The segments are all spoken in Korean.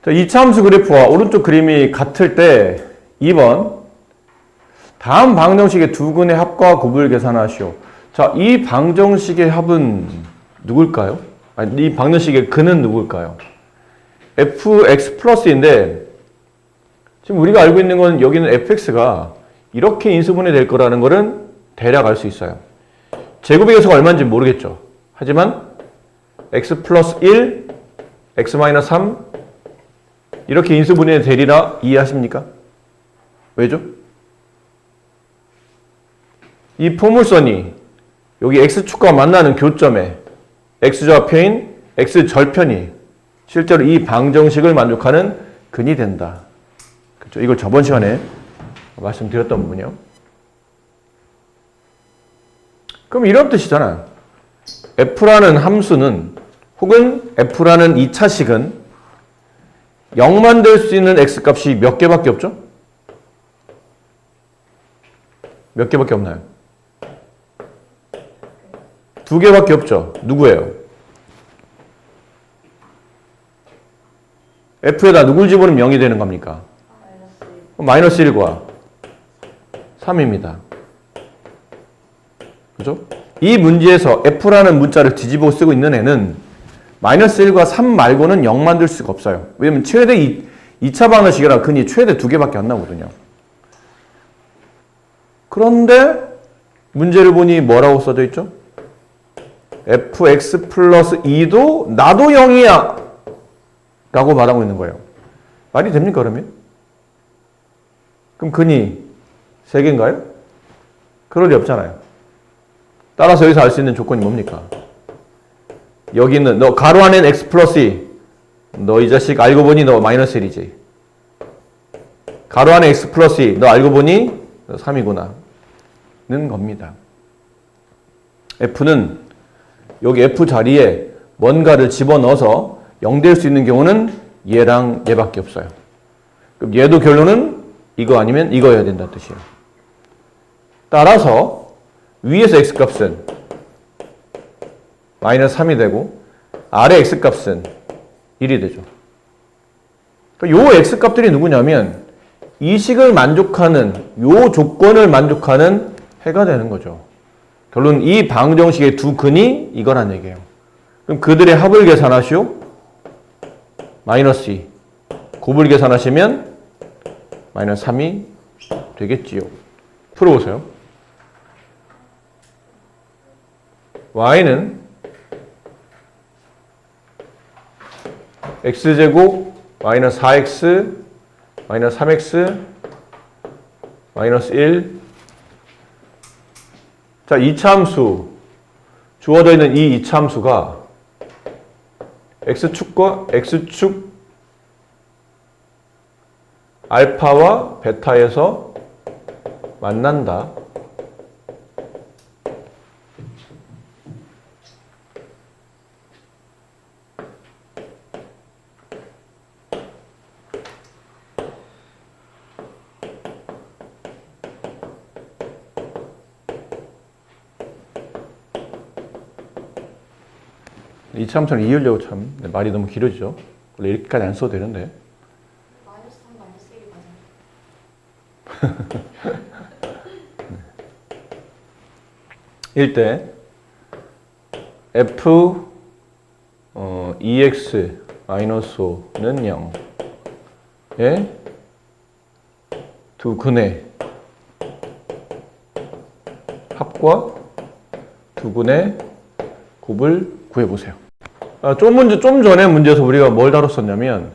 자, 이차함수 그래프와 오른쪽 그림이 같을 때 2번 다음 방정식의 두 근의 합과 곱을 계산하시오. 자, 이 방정식의 합은 누굴까요? 아니, 이 방정식의 근은 누굴까요? fx 플러스인데 지금 우리가 알고 있는 건 여기는 fx가 이렇게 인수분해 될 거라는 거는 대략 알 수 있어요. 제곱의 계수가 얼마인지 모르겠죠. 하지만 x 플러스 1, x 마이너스 3 이렇게 인수분해 되리라 이해하십니까? 왜죠? 이 포물선이 여기 x축과 만나는 교점에 x좌표인 x절편이 실제로 이 방정식을 만족하는 근이 된다. 그렇죠? 이걸 저번 시간에 말씀드렸던 부분이요. 그럼 이런 뜻이잖아. f라는 함수는 혹은 f라는 2차식은 0만 될 수 있는 x값이 몇 개밖에 없죠? 몇 개밖에 없나요? 두 개밖에 없죠. 누구예요? f에다 누굴 집어넣으면 0이 되는 겁니까? 마이너스 1과 3입니다. 그죠? 이 문제에서 f라는 문자를 뒤집어 쓰고 있는 애는 마이너스 1과 3 말고는 0 만들 수가 없어요. 왜냐면 최대 2차 방정식이라 근이 최대 2개밖에 안 나오거든요. 그런데 문제를 보니 뭐라고 써져 있죠? fx 플러스 2도 나도 0이야 라고 말하고 있는 거예요. 말이 됩니까 그러면? 그럼 근이 3개인가요? 그럴 리 없잖아요. 따라서 여기서 알 수 있는 조건이 뭡니까? 여기 있는 너 가로 안엔 x 플러스 2 너 이 자식 알고 보니 너 마이너스 1이지. 가로 안에 x 플러스 2 너 알고 보니 너 3이구나 는 겁니다. f는 여기 f 자리에 뭔가를 집어넣어서 0 될 수 있는 경우는 얘랑 얘밖에 없어요. 그럼 얘도 결론은 이거 아니면 이거여야 된다는 뜻이에요. 따라서 위에서 x값은 마이너스 3이 되고 아래 x값은 1이 되죠. 그러니까 요 x값들이 누구냐면 이 식을 만족하는 요 조건을 만족하는 해가 되는 거죠. 결론 이 방정식의 두 근이 이거란 얘기예요. 그럼 그들의 합을 계산하시오. 마이너스 2. 곱을 계산하시면 마이너스 3이 되겠지요. 풀어보세요. y는 x제곱 마이너스 4x 마이너스 3x 마이너스 1. 자, 이차함수 주어져 있는 이 이차함수가 x축과 x축 알파와 베타에서 만난다. 이차함수는 이으려고 참 말이 너무 길어지죠. 원래 이렇게까지 안 써도 되는데. 마이너스 3 마이너스 1이 맞아요. 1대 f 2x 마이너스 5는 0의 두 근의 합과 두 근의 곱을 구해보세요. 좀 전에 문제에서 우리가 뭘 다뤘었냐면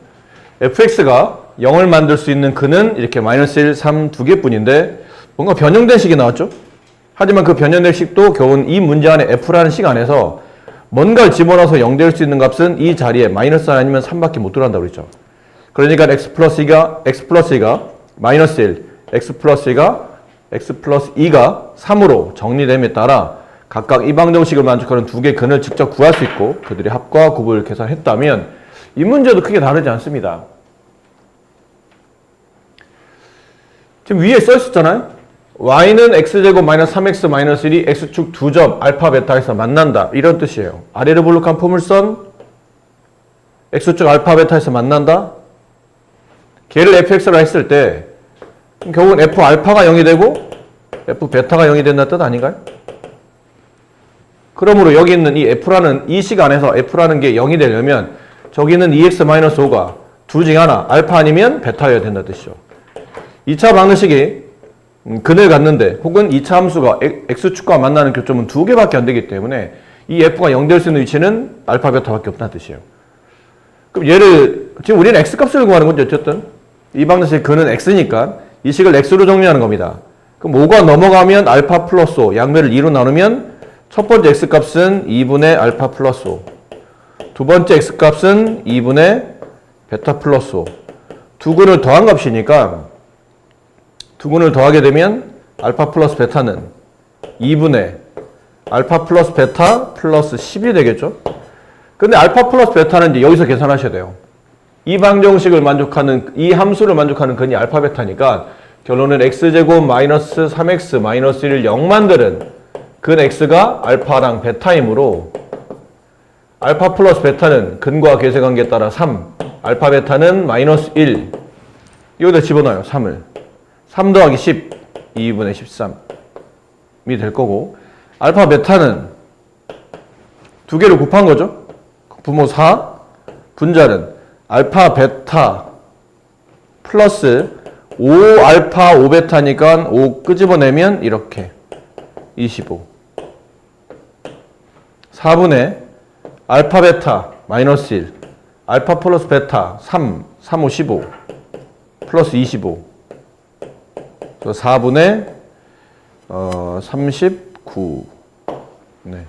fx가 0을 만들 수 있는 근은 이렇게 마이너스 1, 3 두 개뿐인데 뭔가 변형된 식이 나왔죠? 하지만 그 변형된 식도 겨우 이 문제 안에 f라는 식 안에서 뭔가를 집어넣어서 0 될 수 있는 값은 이 자리에 마이너스 1 아니면 3밖에 못 들어간다고 그랬죠. 그러니까 x 플러스 2가 마이너스 1, x 플러스 2가 3으로 정리됨에 따라 각각 이 방정식을 만족하는 두 개의 근을 직접 구할 수 있고 그들의 합과 곱을 계산했다면 이 문제도 크게 다르지 않습니다. 지금 위에 써 있었잖아요. y는 x제곱 마이너스 3x 마이너스 1이 x축 두 점 알파 베타에서 만난다. 이런 뜻이에요. 아래를 볼록한 포물선 x축 알파 베타에서 만난다. 걔를 fx라 했을 때 결국은 f 알파가 0이 되고 f 베타가 0이 된다는 뜻 아닌가요? 그러므로 여기 있는 이 f라는 이 시간에서 f라는 게 0이 되려면 저기 있는 2x-5가 둘 중에 하나 알파 아니면 베타여야 된다는 뜻이죠. 2차 방정식이 근을 갖는데 혹은 2차 함수가 x축과 만나는 교점은 두 개밖에 안 되기 때문에 이 f가 0 될 수 있는 위치는 알파 베타밖에 없다는 뜻이에요. 그럼 얘를 지금 우리는 x값을 구하는 건지 어쨌든 이 방정식 근은 x니까 이 식을 x로 정리하는 겁니다. 그럼 5가 넘어가면 알파 플러스 5 양면을 2로 나누면 첫 번째 x값은 2분의 알파 플러스 5 두 번째 x값은 2분의 베타 플러스 5 두 근을 더한 값이니까 두 근을 더하게 되면 알파 플러스 베타는 2분의 알파 플러스 베타 플러스 10이 되겠죠. 근데 알파 플러스 베타는 이제 여기서 계산하셔야 돼요. 이 방정식을 만족하는 이 함수를 만족하는 근이 알파 베타니까 결론은 x제곱 마이너스 3x 마이너스 1을 0 만드는 근 x가 알파랑 베타이므로 알파 플러스 베타는 근과 계쇄관계에 따라 3 알파 베타는 마이너스 1 여기다 집어넣어요. 3을 3 더하기 10 2분의 13이 될 거고 알파 베타는 두 개를 곱한 거죠. 분모 4 분자는 알파 베타 플러스 5 알파 5 베타니까 5 끄집어내면 이렇게 25 4분의 알파 베타 마이너스 1 알파 플러스 베타 3 3 5 15 플러스 25 4분의 39 네,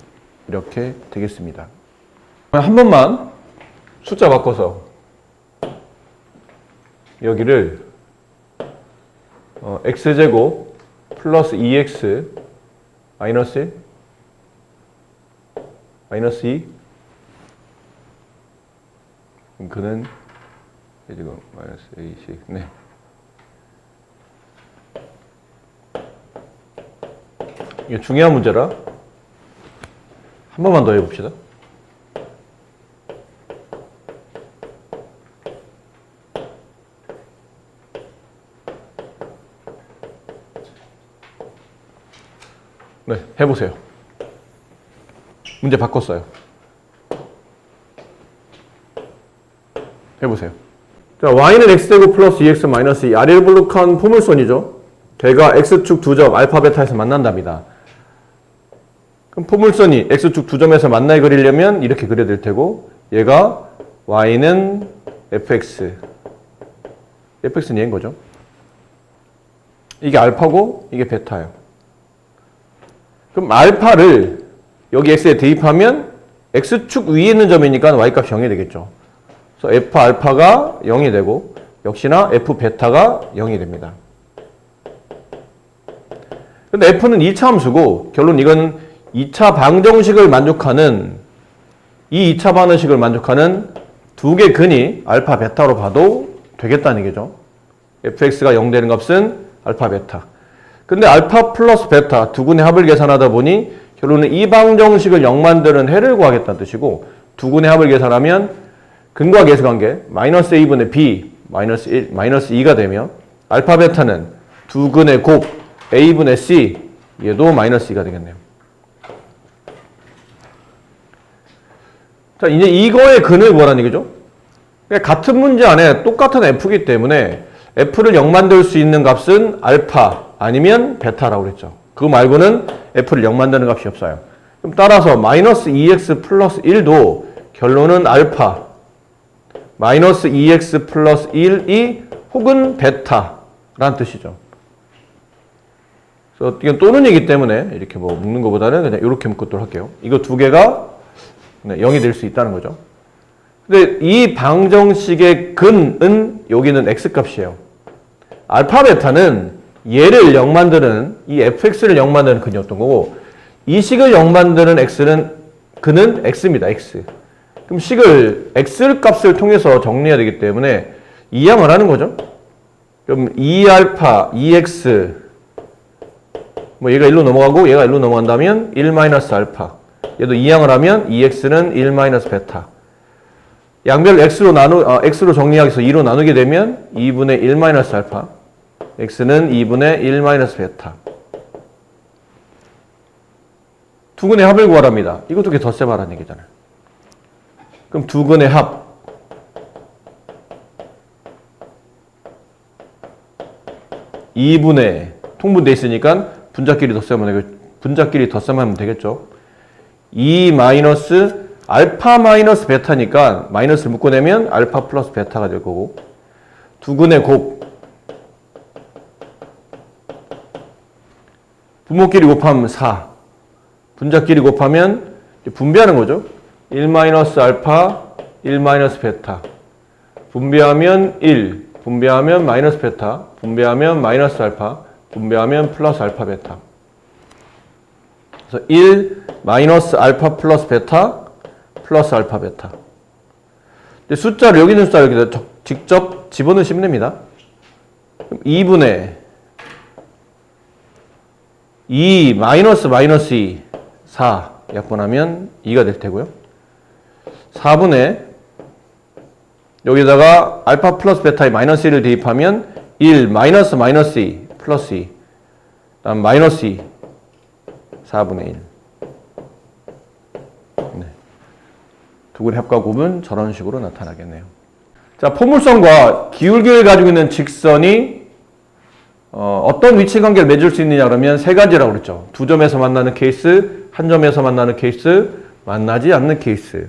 이렇게 되겠습니다. 한 번만 숫자 바꿔서 여기를 x제곱 플러스 2x 마이너스 1 마이너스 2 그는 지금 마이너스 2씩 네. 이게 중요한 문제라 한 번만 더 해봅시다. 네, 해보세요. 문제 바꿨어요. 해보세요. 자, y는 x제곱 플러스 2x 마이너스 2 아래를 볼록한 포물선이죠. 걔가 x축 두 점 알파 베타에서 만난답니다. 그럼 포물선이 x축 두 점에서 만나게 그리려면 이렇게 그려야 될 테고 얘가 y는 fx fx는 얘인 거죠. 이게 알파고 이게 베타예요. 그럼 알파를 여기 x에 대입하면 x축 위에 있는 점이니까 y값이 0이 되겠죠. 그래서 f 알파가 0이 되고 역시나 f 베타가 0이 됩니다. 근데 f는 2차 함수고 결론 이건 2차 방정식을 만족하는 이 2차 방정식을 만족하는 두 개 근이 알파 베타로 봐도 되겠다는 얘기죠. fx가 0 되는 값은 알파 베타. 근데 알파 플러스 베타 두 근의 합을 계산하다 보니 결론은 이 방정식을 0 만드는 해를 구하겠다는 뜻이고 두 근의 합을 계산하면 근과 계수관계 마이너스 a분의 b 마이너스 1 마이너스 2가 되며 알파 베타는 두 근의 곱 a분의 c 얘도 마이너스 2가 되겠네요. 자, 이제 이거의 근을 구하라는 얘기죠. 그러니까 같은 문제 안에 똑같은 f이기 때문에 f를 0 만들 수 있는 값은 알파 아니면 베타라고 그랬죠. 그거 말고는 f를 0 만드는 값이 없어요. 그럼 따라서 마이너스 2x 플러스 1도 결론은 알파 마이너스 2x 플러스 1이 혹은 베타라는 뜻이죠. 그래서 이건 또는 얘기 때문에 이렇게 뭐 묶는 것보다는 그냥 이렇게 묶도록 할게요. 이거 두 개가 0이 될 수 있다는 거죠. 근데 이 방정식의 근은 여기는 x값이에요. 알파 베타는 얘를 0 만드는 이 fx를 0 만드는 근이었던 거고 이 식을 0 만드는 x는 근은 x입니다. x. 그럼 식을 x 값을 통해서 정리해야 되기 때문에 이항을 하는 거죠. 그럼 2알파, 2x 뭐 얘가 1로 넘어가고 얘가 1로 넘어간다면 1 마이너스 알파 얘도 이항을 하면 2x는 1 마이너스 베타 양변을 x로 정리하기 위해서 2로 나누게 되면 2분의 1 마이너스 알파. x는 2분의 1 마이너스 베타. 두근의 합을 구하랍니다. 이것도 이렇게 덧셈하라는 얘기잖아요. 그럼 두근의 합. 2분의 통분돼 있으니까 분자끼리 덧셈하면 되겠죠. 2 마이너스 알파 마이너스 베타니까 마이너스를 묶어내면 알파 플러스 베타가 될 거고, 두근의 곱 분모끼리 곱하면 4, 분자끼리 곱하면 분배하는 거죠. 1 마이너스 알파 1 마이너스 베타, 분배하면 1, 분배하면 마이너스 베타, 분배하면 마이너스 알파, 분배하면 플러스 알파 베타. 그래서 1 마이너스 알파 플러스 베타 플러스 알파 베타. 근데 숫자를 여기 있는 숫자를 이렇게 직접 집어넣으시면 됩니다. 2분의 2 마이너스 마이너스 2 4 약분하면 2가 될 테고요. 4분의 여기다가 알파 플러스 베타에 마이너스 1을 대입하면 1 마이너스 마이너스 2 플러스 2 다음 마이너스 2 4분의 1. 네. 두근의 합과 곱은 저런 식으로 나타나겠네요. 자, 포물선과 기울기를 가지고 있는 직선이 어떤 위치 관계를 맺을 수 있느냐 그러면 세 가지라고 그랬죠. 두 점에서 만나는 케이스, 한 점에서 만나는 케이스, 만나지 않는 케이스.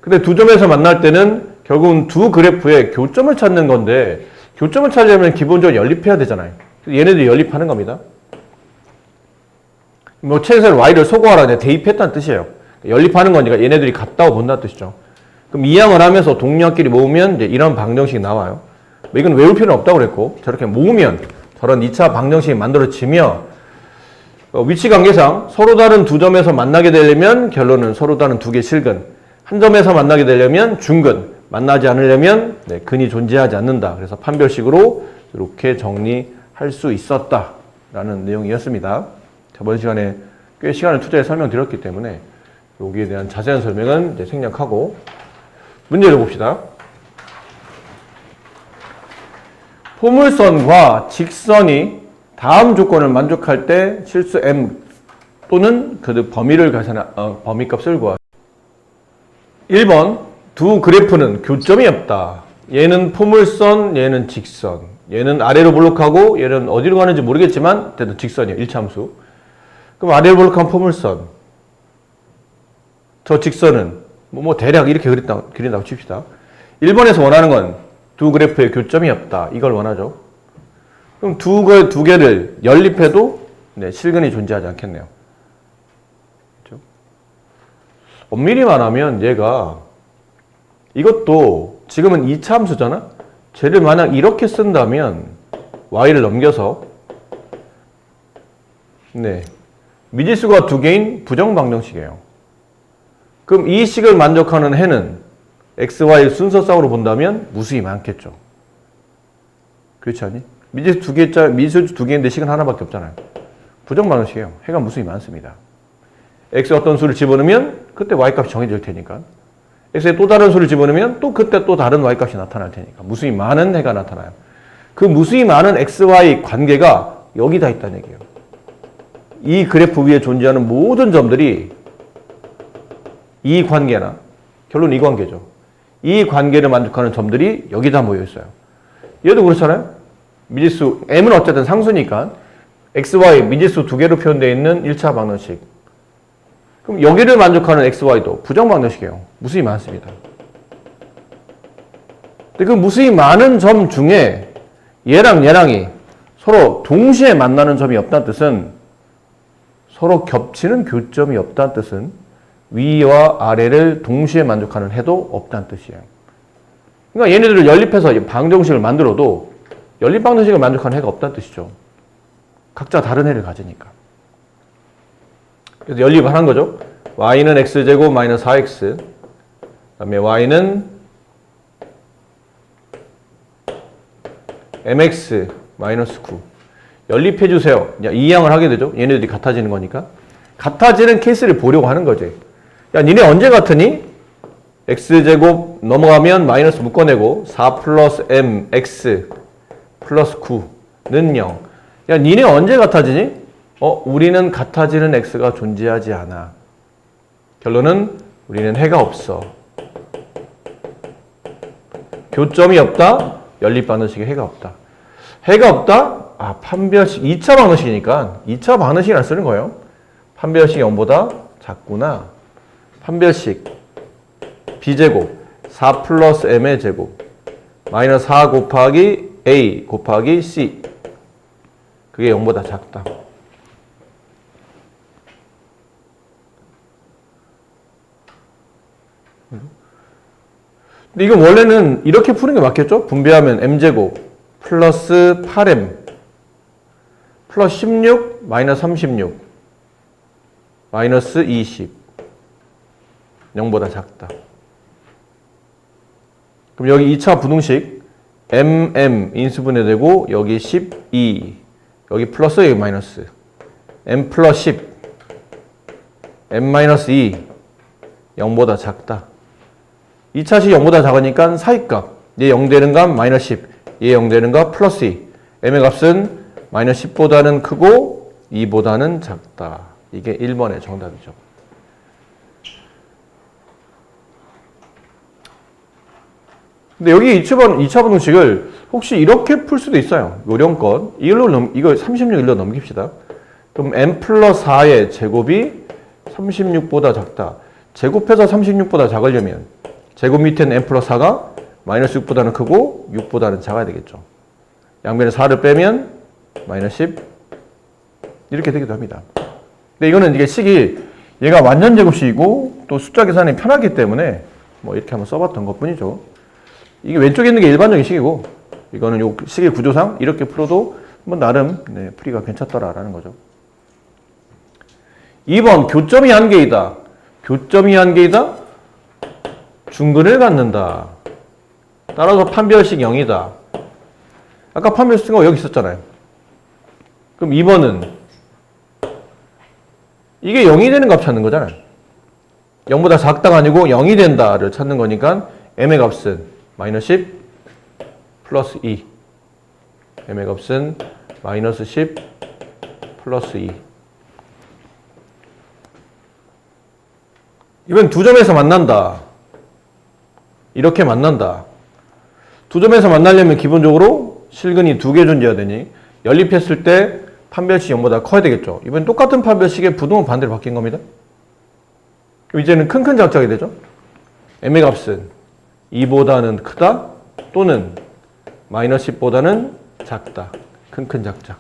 근데 두 점에서 만날 때는 결국은 두 그래프의 교점을 찾는 건데, 교점을 찾으려면 기본적으로 연립해야 되잖아요. 얘네들이 연립하는 겁니다. 뭐 책에서 y를 소거하라 대입했다는 뜻이에요. 연립하는 거니까 얘네들이 같다고 본다는 뜻이죠. 그럼 이항을 하면서 동력끼리 모으면 이제 이런 방정식이 나와요. 이건 외울 필요는 없다고 그랬고, 저렇게 모으면 저런 2차 방정식이 만들어지며, 위치 관계상 서로 다른 두 점에서 만나게 되려면 결론은 서로 다른 두 개 실근, 한 점에서 만나게 되려면 중근, 만나지 않으려면 근이 존재하지 않는다. 그래서 판별식으로 이렇게 정리할 수 있었다라는 내용이었습니다. 저번 시간에 꽤 시간을 투자해 설명드렸기 때문에 여기에 대한 자세한 설명은 이제 생략하고 문제를 봅시다. 포물선과 직선이 다음 조건을 만족할 때 실수 m 또는 그 범위를 범위값을 구하라. 1번 두 그래프는 교점이 없다. 얘는 포물선, 얘는 직선. 얘는 아래로 볼록하고 얘는 어디로 가는지 모르겠지만 일단 직선이에요. 1차함수. 그럼 아래로 볼록한 포물선. 저 직선은 대략 이렇게 그린다고 칩시다. 1번에서 원하는 건 두 그래프의 교점이 없다. 이걸 원하죠. 그럼 두 개를 연립해도 실근이 존재하지 않겠네요. 그렇죠? 엄밀히 말하면 얘가 이것도 지금은 2차 함수잖아? 쟤를 만약 이렇게 쓴다면 y를 넘겨서 미지수가 두 개인 부정방정식이에요. 그럼 이 식을 만족하는 해는 x, y 순서쌍으로 본다면 무수히 많겠죠. 그렇지 않니? 미지수 두 개인데 식은 하나밖에 없잖아요. 부정방정식이에요. 해가 무수히 많습니다. x에 어떤 수를 집어넣으면 그때 y값이 정해질 테니까. x에 또 다른 수를 집어넣으면 또 그때 또 다른 y값이 나타날 테니까. 무수히 많은 해가 나타나요. 그 무수히 많은 x, y 관계가 여기다 있다는 얘기예요. 이 그래프 위에 존재하는 모든 점들이 이 관계나, 결론 이 관계죠. 이 관계를 만족하는 점들이 여기다 모여 있어요. 얘도 그렇잖아요. 미지수 m은 어쨌든 상수니까 x, y 미지수 두 개로 표현되어 있는 1차 방정식. 그럼 여기를 만족하는 x, y도 부정 방정식이에요. 무수히 많습니다. 근데 그 무수히 많은 점 중에 얘랑 얘랑이 서로 동시에 만나는 점이 없다는 뜻은, 서로 겹치는 교점이 없다는 뜻은 위와 아래를 동시에 만족하는 해도 없다는 뜻이에요. 그러니까 얘네들을 연립해서 방정식을 만들어도 연립 방정식을 만족하는 해가 없다는 뜻이죠. 각자 다른 해를 가지니까. 그래서 연립을 하는 거죠. y는 x제곱 마이너스 4x, 그 다음에 y는 mx 마이너스 9. 연립해 주세요. 이항을 하게 되죠. 얘네들이 같아지는 거니까. 같아지는 케이스를 보려고 하는 거지. 야, 니네 언제 같으니? x제곱 넘어가면 마이너스 묶어내고 4 플러스 m x 플러스 9는 0. 야, 니네 언제 같아지니? 우리는 같아지는 x가 존재하지 않아. 결론은 우리는 해가 없어. 교점이 없다. 연립방정식에 해가 없다. 해가 없다? 판별식 2차 방정식이니까 2차 방정식이라 쓰는 거예요. 판별식이 0보다 작구나. 판별식 b제곱 4 플러스 m의 제곱 마이너스 4 곱하기 a 곱하기 c 그게 0보다 작다. 근데 이건 원래는 이렇게 푸는 게 맞겠죠? 분배하면 m제곱 플러스 8m 플러스 16 마이너스 36 마이너스 20 0보다 작다. 그럼 여기 2차 부등식 인수분해되고 여기 12 여기 플러스 여기 마이너스 m 플러스 10 m 마이너스 2 0보다 작다. 2차식 0보다 작으니까 사이값 얘 0 되는 값 마이너스 10 얘 0 되는 값 플러스 2 m의 값은 마이너스 10보다는 크고 2보다는 작다. 이게 1번의 정답이죠. 근데 여기 2차 분동식을 혹시 이렇게 풀 수도 있어요. 요령껏. 이거 36일로 넘깁시다. 그럼 m 플러스 4의 제곱이 36보다 작다. 제곱해서 36보다 작으려면 제곱 밑에는 m 플러스 4가 마이너스 6보다는 크고 6보다는 작아야 되겠죠. 양변에 4를 빼면 마이너스 10 이렇게 되기도 합니다. 근데 이거는 이게 식이 얘가 완전 제곱식이고 또 숫자 계산이 편하기 때문에 뭐 이렇게 한번 써봤던 것 뿐이죠. 이게 왼쪽에 있는 게 일반적인 식이고 이거는 요 식의 구조상 이렇게 풀어도 뭐 나름 풀이가 괜찮더라라는 거죠. 2번 교점이 한 개이다. 교점이 한 개이다. 중근을 갖는다. 따라서 판별식 0이다. 아까 판별식 여기 있었잖아요. 그럼 2번은 이게 0이 되는 값 찾는 거잖아요. 0보다 작다가 아니고 0이 된다를 찾는 거니까 m의 값은 마이너스 10 플러스 2 m의 값은 마이너스 10 플러스 2 이번 두 점에서 만난다. 이렇게 만난다. 두 점에서 만나려면 기본적으로 실근이 두 개 존재해야 되니 연립했을 때 판별식 0보다 커야 되겠죠. 이번 똑같은 판별식의 부등은 반대로 바뀐 겁니다. 그럼 이제는 큰 작작이 되죠. m의 값은 2보다는 크다 또는 마이너스 10보다는 작다. 큰 작작.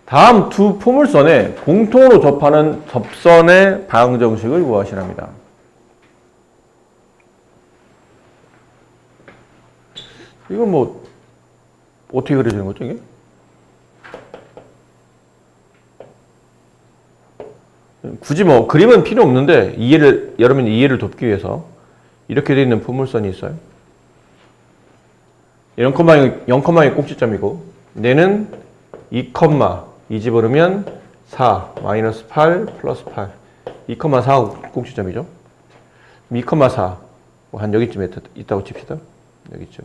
다음 두 포물선에 공통으로 접하는 접선의 방정식을 구하시랍니다. 이건 뭐 어떻게 그려지는 거죠 이게? 굳이 뭐 그림은 필요 없는데 여러분이 이해를 돕기 위해서 이렇게 되어 있는 포물선이 있어요. 0,0이 꼭지점이고 얘는 2, 이 집어넣으면 4, 마이너스 8, 플러스 8 2,4 꼭지점이죠. 2,4 한 여기쯤에 있다고 칩시다. 여기쯤.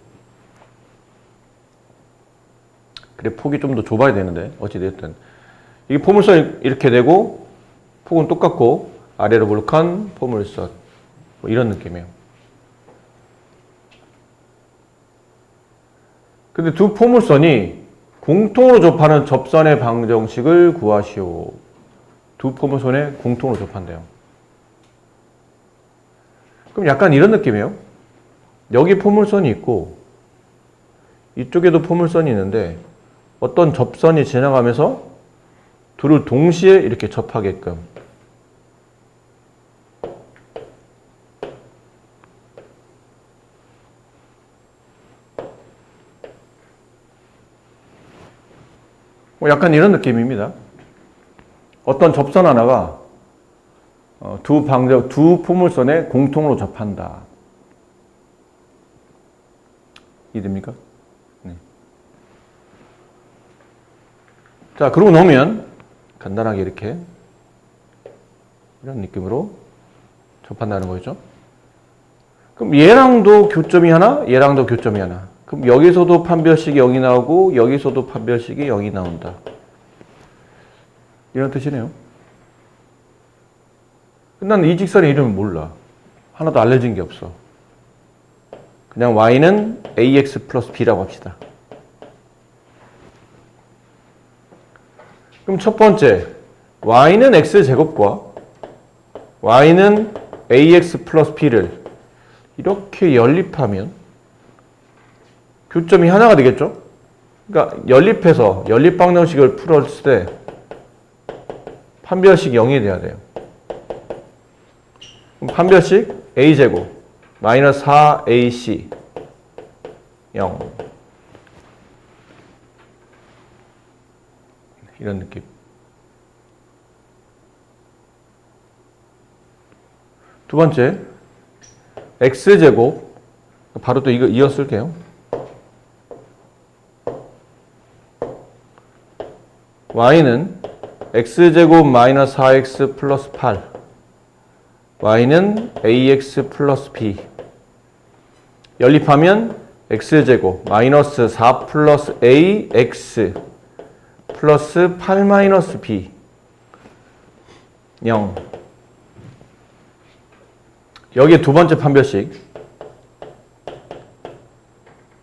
그래 폭이 좀 더 좁아야 되는데 어찌됐든 이게 포물선이 이렇게 되고 폭은 똑같고 아래로 볼록한 포물선 뭐 이런 느낌이에요. 근데 두 포물선이 공통으로 접하는 접선의 방정식을 구하시오. 두 포물선에 공통으로 접한대요. 그럼 약간 이런 느낌이에요. 여기 포물선이 있고 이쪽에도 포물선이 있는데 어떤 접선이 지나가면서 둘을 동시에 이렇게 접하게끔 약간 이런 느낌입니다. 어떤 접선 하나가 두 포물선에 공통으로 접한다. 이해됩니까? 네. 자, 그러고 나오면 간단하게 이렇게 이런 느낌으로 접한다는 거죠. 그럼 얘랑도 교점이 하나, 얘랑도 교점이 하나. 그럼 여기서도 판별식이 0이 나오고 여기서도 판별식이 0이 나온다. 이런 뜻이네요. 나는 이 직선의 이름을 몰라. 하나도 알려진 게 없어. 그냥 y는 ax 플러스 b라고 합시다. 그럼 첫 번째, y는 x제곱과 y는 ax 플러스 b를 이렇게 연립하면 교점이 하나가 되겠죠? 그러니까 연립해서 연립방정식을 풀었을 때 판별식 0이 돼야 돼요. 그럼 판별식 a제곱 마이너스 4ac 0 이런 느낌. 두 번째 x제곱 바로 또 이거 이어 쓸게요. y는 x제곱 마이너스 4x 플러스 8 y는 ax 플러스 b 연립하면 x제곱 마이너스 4 플러스 ax 플러스 8 마이너스 b 0 여기에 두 번째 판별식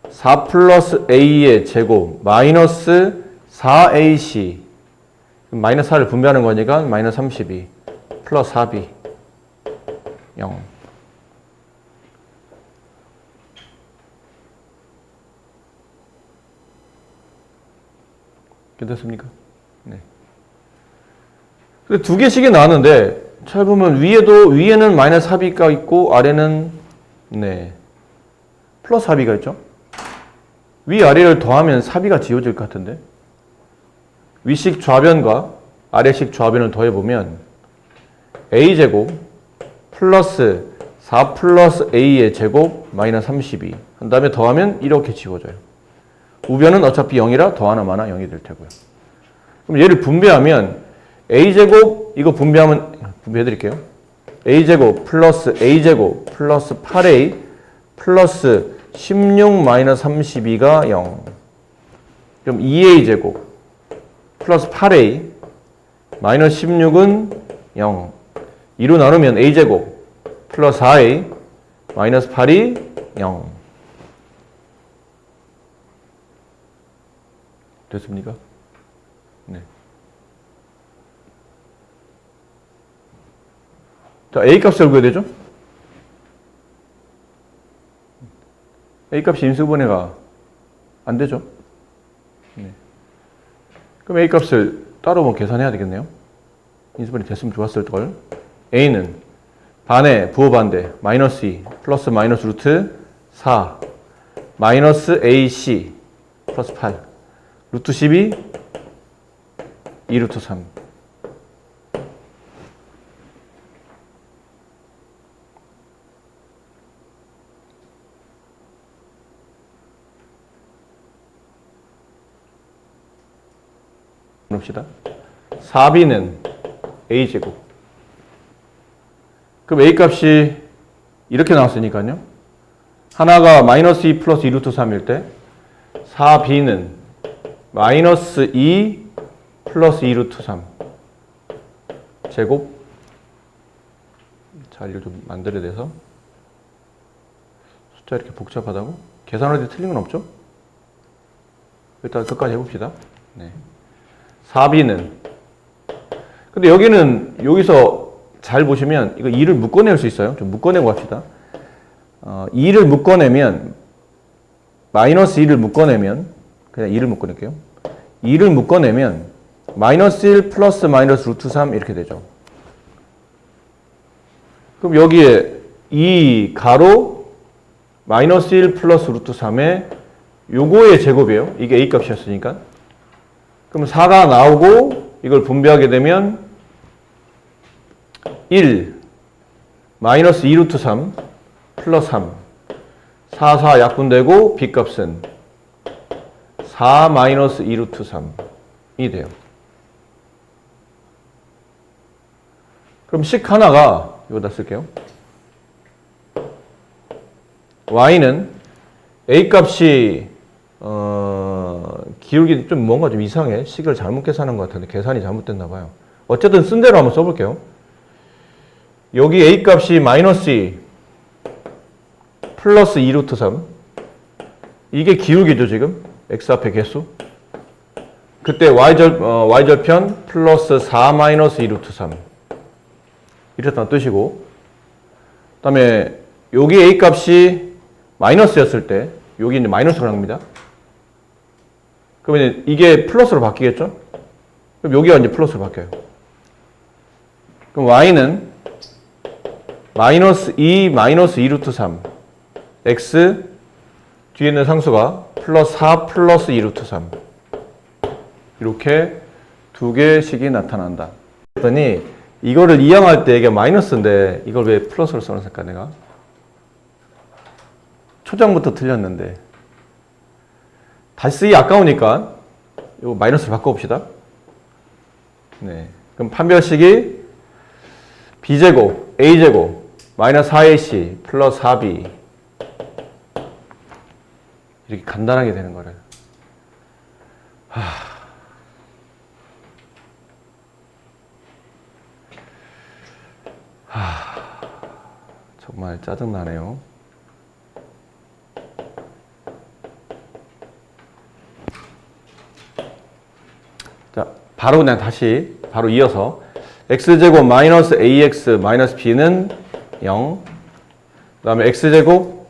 4 플러스 a의 제곱 마이너스 4ac 마이너스 4를 분배하는 거니까 마이너스 32 플러스 4b 0 괜찮습니까? 네. 근데 두 개씩이 나왔는데 잘 보면 위에는 마이너스 4b가 있고 아래는 네 플러스 4b가 있죠. 위아래를 더하면 4b가 지워질 것 같은데 위식 좌변과 아래식 좌변을 더해보면 a제곱 플러스 4 플러스 a의 제곱 마이너스 32 한 다음에 더하면 이렇게 지워져요. 우변은 어차피 0이라 더하나 마나 0이 될 테고요. 그럼 얘를 분배하면 a제곱 이거 분배해드릴게요. a제곱 플러스 a제곱 플러스 8a 플러스 16 마이너스 32가 0 그럼 2a제곱 플러스 8a 마이너스 16은 0 2로 나누면 a제곱 플러스 4a 마이너스 8이 0 됐습니까? 네. 자, a 값을 구해야 되죠? a 값이 인수분해가 안 되죠? 네. 그럼 a 값을 따로 뭐 계산해야 되겠네요. 인수분해 됐으면 좋았을 걸. a는 반에 부호 반대 마이너스 2 플러스 마이너스 루트 4 마이너스 ac 플러스 8 루트 12 2 루트 3 봅시다. 4b는 a제곱 그럼 a 값이 이렇게 나왔으니까요. 하나가 마이너스 2 플러스 2 루트 3일 때 4b는 마이너스 2 플러스 2 루트 3 제곱 자리를 좀 만들어야 돼서 숫자 이렇게 복잡하다고? 계산할 때 틀린 건 없죠? 일단 끝까지 해봅시다. 네. 4b는 근데 여기서 잘 보시면 이거 2를 묶어낼 수 있어요. 좀 묶어내고 합시다. 2를 묶어내면 마이너스 2를 묶어내면 그냥 2를 묶어낼게요. 2를 묶어내면 마이너스 1 플러스 마이너스 루트 3 이렇게 되죠. 그럼 여기에 2 가로 마이너스 1 플러스 루트 3에 요거의 제곱이에요. 이게 a 값이었으니까. 그럼 4가 나오고 이걸 분배하게 되면 1 마이너스 2 루트 3 플러스 3 4, 4 약분되고 b값은 4 마이너스 2 루트 3이 돼요. 그럼 식 하나가 이거다 쓸게요. y는 a 값이 기울기 좀 뭔가 좀 이상해. 식을 잘못 계산한 것 같은데 계산이 잘못됐나 봐요. 어쨌든 쓴 대로 한번 써볼게요. 여기 a 값이 마이너스 2 플러스 2 루트 3 이게 기울기죠 지금 x 앞에 개수. 그때 y절편 플러스 4 마이너스 2 루트 3 이랬다는 뜻이고, 그 다음에 여기 a 값이 마이너스였을 때 여기 이제 마이너스로 나옵니다. 그러면 이게 플러스로 바뀌겠죠? 그럼 여기가 이제 플러스로 바뀌어요. 그럼 y는 마이너스 2 마이너스 2 루트 3 x 뒤에 있는 상수가 플러스 4 플러스 2 루트 3 이렇게 두 개씩이 나타난다. 그랬더니 이거를 이항할 때 이게 마이너스인데 이걸 왜 플러스로 써놨을까 내가? 초장부터 틀렸는데 다시 쓰기 아까우니까 이거 마이너스로 바꿔봅시다. 네, 그럼 판별식이 b제곱 a제곱 마이너스 4ac 플러스 4b 이렇게 간단하게 되는 거를. 정말 짜증나네요. 자, 바로 그냥 다시 바로 이어서 x제곱 마이너스 ax 마이너스 b는 0, 그 다음에 x제곱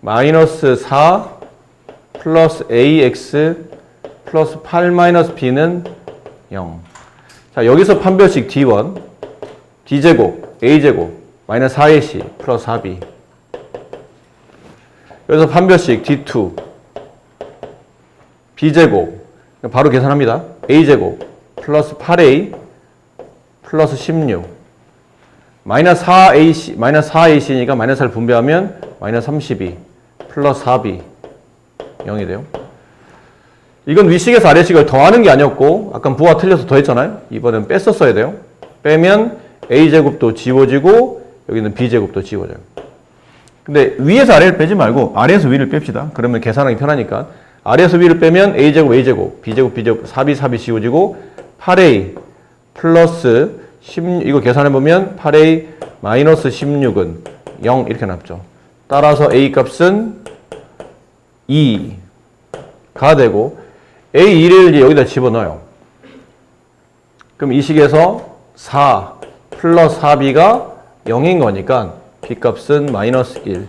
마이너스 4 플러스 ax 플러스 8 마이너스 b는 0. 자, 여기서 판별식 d1 d제곱 a제곱 마이너스 4ac 플러스 4b. 여기서 판별식 d2 b제곱 바로 계산합니다. a제곱 플러스 8a 플러스 16 마이너스 4ac니까 마이너스 4를 분배하면 마이너스 32 플러스 4b 0이 돼요. 이건 위식에서 아래식을 더하는 게 아니었고 아까 부호가 틀려서 더했잖아요. 이번엔 뺐어 써야 돼요. 빼면 a제곱도 지워지고 여기는 b제곱도 지워져요. 근데 위에서 아래를 빼지 말고 아래에서 위를 뺍시다. 그러면 계산하기 편하니까 아래에서 위를 빼면 a제곱 a제곱 b제곱 b제곱 4b 지워지고 8a 플러스 16 이거 계산해보면 8a 마이너스 16은 0 이렇게 남죠. 따라서 a 값은 2가 되고 a2를 여기다 집어넣어요. 그럼 이 식에서 4 플러스 4b가 0인 거니까 b 값은 마이너스 1.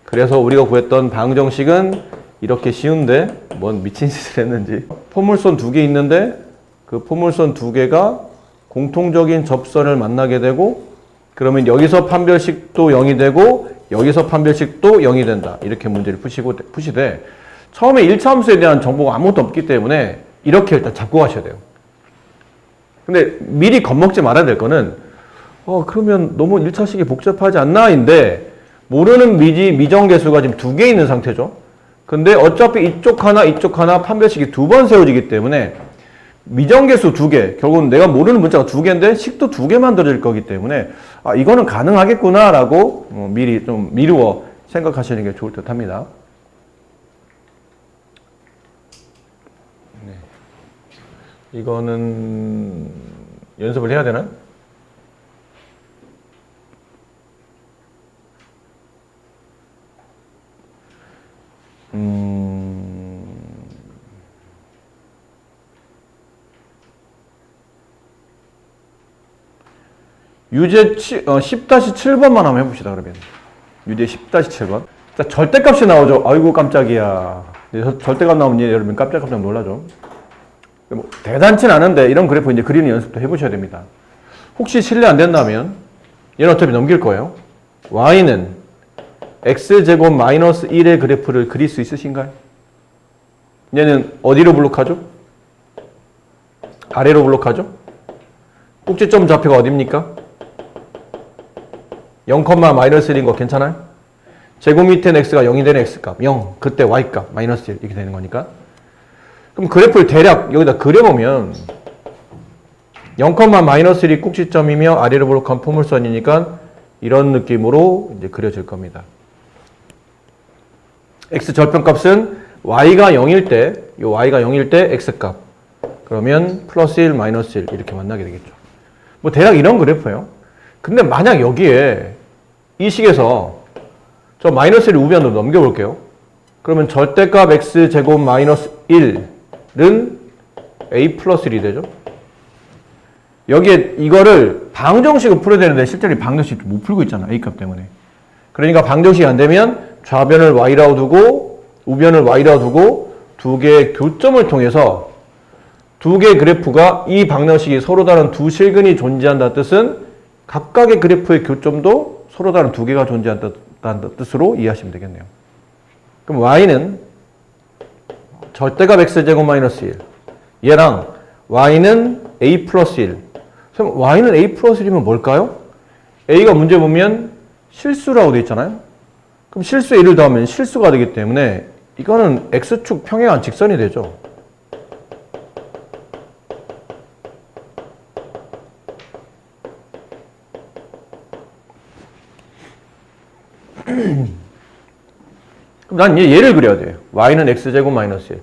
그래서 우리가 구했던 방정식은 이렇게 쉬운데 뭔 미친 짓을 했는지. 포물선 두 개 있는데 그 포물선 두 개가 공통적인 접선을 만나게 되고 그러면 여기서 판별식도 0이 되고 여기서 판별식도 0이 된다. 이렇게 문제를 푸시되 처음에 1차 함수에 대한 정보가 아무것도 없기 때문에 이렇게 일단 잡고 가셔야 돼요. 근데 미리 겁먹지 말아야 될 거는 그러면 너무 1차식이 복잡하지 않나? 인데 모르는 미정계수가 지금 두 개 있는 상태죠. 근데 어차피 이쪽 하나 판별식이 두 번 세워지기 때문에 미정계수 두 개, 결국은 내가 모르는 문자가 두 개인데 식도 두 개 만들어질 거기 때문에 이거는 가능하겠구나 라고 미리 좀 미루어 생각하시는 게 좋을 듯 합니다. 네. 이거는 연습을 해야 되나? 유제 10-7번만 한번 해봅시다, 그러면. 유제 10-7번. 자, 절대값이 나오죠. 아이고, 깜짝이야. 절대값 나오면 여러분 깜짝 놀라죠. 뭐, 대단치는 않은데, 이런 그래프 이제 그리는 연습도 해보셔야 됩니다. 혹시 실례 안 된다면, 얘는 어차피 넘길 거예요. y는 x제곱 마이너스 1의 그래프를 그릴 수 있으신가요? 얘는 어디로 블록하죠? 아래로 블록하죠? 꼭지점 좌표가 어딥니까? 0, 마이너스 1인 거 괜찮아요? 제곱 밑에는 x가 0이 되는 x값 0, 그때 y값 마이너스 1 이렇게 되는 거니까. 그럼 그래프를 대략 여기다 그려보면 0, 마이너스 1이 꼭지점이며 아래로 블록한 포물선이니까 이런 느낌으로 이제 그려질 겁니다. x 절편값은 y가 0일 때, 요 y가 0일 때 x값. 그러면 플러스 1, 마이너스 1 이렇게 만나게 되겠죠. 뭐 대략 이런 그래프예요. 근데 만약 여기에 이 식에서 저 마이너스 1을 우변으로 넘겨볼게요. 그러면 절대값 x제곱 마이너스 1은 a 플러스 1이 되죠. 여기에 이거를 방정식으로 풀어야 되는데 실제로 이 방정식 못 풀고 있잖아. a값 때문에. 그러니까 방정식이 안 되면 좌변을 y라고 두고 우변을 y라고 두고 두 개의 교점을 통해서 두 개의 그래프가 이 방정식이 서로 다른 두 실근이 존재한다는 뜻은 각각의 그래프의 교점도 서로 다른 두 개가 존재한다는 뜻으로 이해하시면 되겠네요. 그럼 y는 절대값 x제곱 마이너스 1 얘랑 y는 a 플러스 1 그럼 y는 a 플러스 1이면 뭘까요? a가 문제 보면 실수라고 되어 있잖아요. 그럼 실수에 1을 더하면 실수가 되기 때문에 이거는 x축 평행한 직선이 되죠. 그럼 난 얘를 그려야 돼요. y는 x제곱 마이너스 1.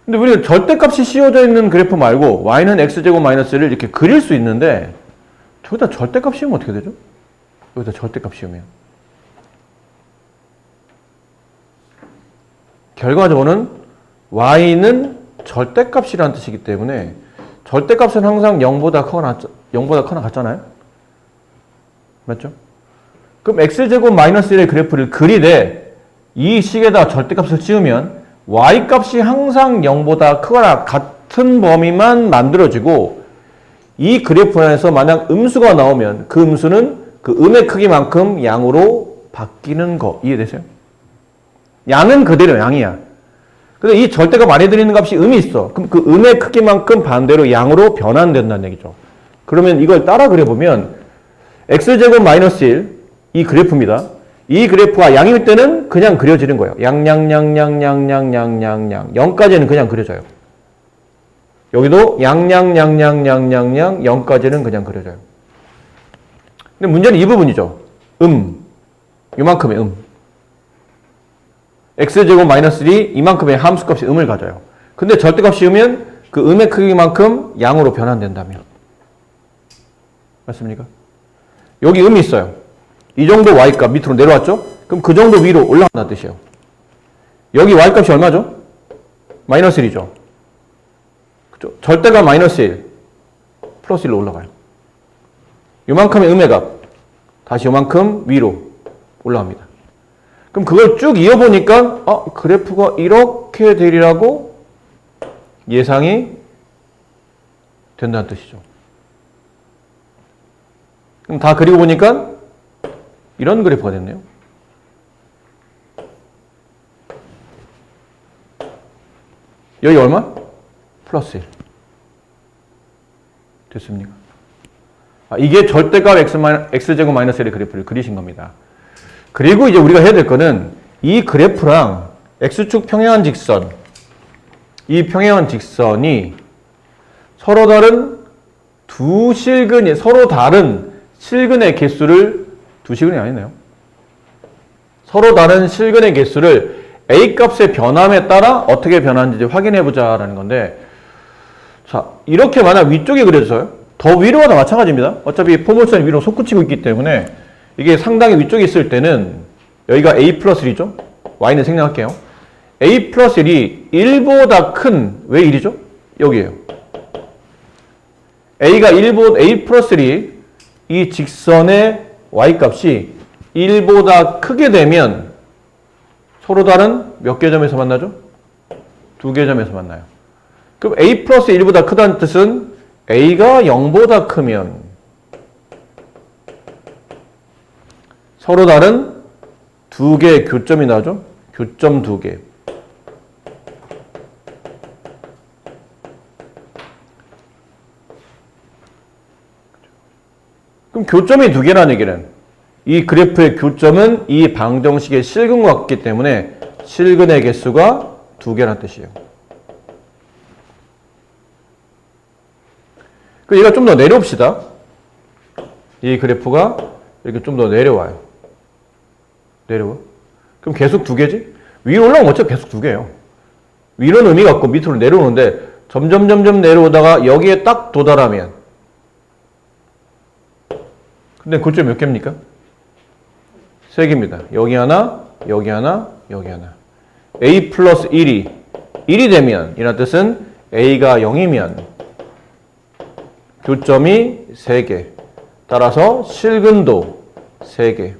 근데 우리가 절대값이 씌워져 있는 그래프 말고 y는 x제곱 마이너스 1을 이렇게 그릴 수 있는데 저기다 절대값 씌우면 어떻게 되죠? 여기다 절대값 씌우면 결과적으로는 y는 절대값이라는 뜻이기 때문에 절대값은 항상 0보다 커나 같잖아요? 맞죠? 그럼 x제곱 마이너스 1의 그래프를 그리되 이 식에다 절대값을 씌우면 y값이 항상 0보다 크거나 같은 범위만 만들어지고 이 그래프 안에서 만약 음수가 나오면 그 음수는 그 음의 크기만큼 양으로 바뀌는 거 이해되세요? 양은 그대로 양이야. 근데 이 절대값 안에 들어있는 값이 음이 있어. 그럼 그 음의 크기만큼 반대로 양으로 변환된다는 얘기죠. 그러면 이걸 따라 그려보면 x제곱 마이너스 1 이 그래프입니다. 이 그래프가 양일 때는 그냥 그려지는 거예요. 양양양양양양양양 0까지는 그냥 그려져요. 여기도 양양양양양양양 0까지는 그냥 그려져요. 근데 문제는 이 부분이죠. 요만큼의 x제곱 마이너스 1이 이만큼의 함수값이 음을 가져요. 근데 절대값 씌우면 그 음의 크기만큼 양으로 변환된다면 맞습니까? 여기 음이 있어요. 이 정도 y값 밑으로 내려왔죠? 그럼 그 정도 위로 올라간다는 뜻이에요. 여기 y값이 얼마죠? 마이너스 1이죠. 그죠? 절대값 마이너스 1 플러스 1로 올라가요. 요만큼의 음의 값 다시 요만큼 위로 올라갑니다. 그럼 그걸 쭉 이어보니까 그래프가 이렇게 되리라고 예상이 된다는 뜻이죠. 그럼 다 그리고 보니까 이런 그래프가 됐네요. 여기 얼마? 플러스 1. 됐습니까? 이게 절대값 x제곱 마이너스 1의 그래프를 그리신 겁니다. 그리고 이제 우리가 해야 될 거는 이 그래프랑 x축 평행한 직선, 이 평행한 직선이 서로 다른 두 실근이, 서로 다른 실근의 개수를, 두 실근이 아니네요. 서로 다른 실근의 개수를 A값의 변함에 따라 어떻게 변하는지 확인해 보자라는 건데, 자, 이렇게 만약 위쪽에 그려져요. 더 위로 가도 마찬가지입니다. 어차피 포물선이 위로 솟구치고 있기 때문에 이게 상당히 위쪽에 있을 때는 여기가 A 플러스 1이죠? Y는 생략할게요. A 플러스 1이 1보다 큰, 왜 1이죠? 여기에요. A 플러스 1이 이 직선의 Y값이 1보다 크게 되면 서로 다른 몇 개 점에서 만나죠? 두 개 점에서 만나요. 그럼 A 플러스 1보다 크다는 뜻은 A가 0보다 크면 서로 다른 두 개의 교점이 나오죠? 교점 두 개. 그럼 교점이 두 개라는 얘기는 이 그래프의 교점은 이 방정식의 실근과 같기 때문에 실근의 개수가 두 개라는 뜻이에요. 그 얘가 좀 더 내려옵시다. 이 그래프가 이렇게 좀 더 내려와요. 내려와. 그럼 계속 두 개지? 위로 올라오면 어차피 계속 두 개예요. 위로는 의미가 없고 밑으로 내려오는데 점점 내려오다가 여기에 딱 도달하면 근데 교점이 몇 개입니까? 세 개입니다. 여기 하나, 여기 하나, 여기 하나. A 플러스 1이 1이 되면 이란 뜻은 A가 0이면 교점이 3개. 따라서 실근도 3개.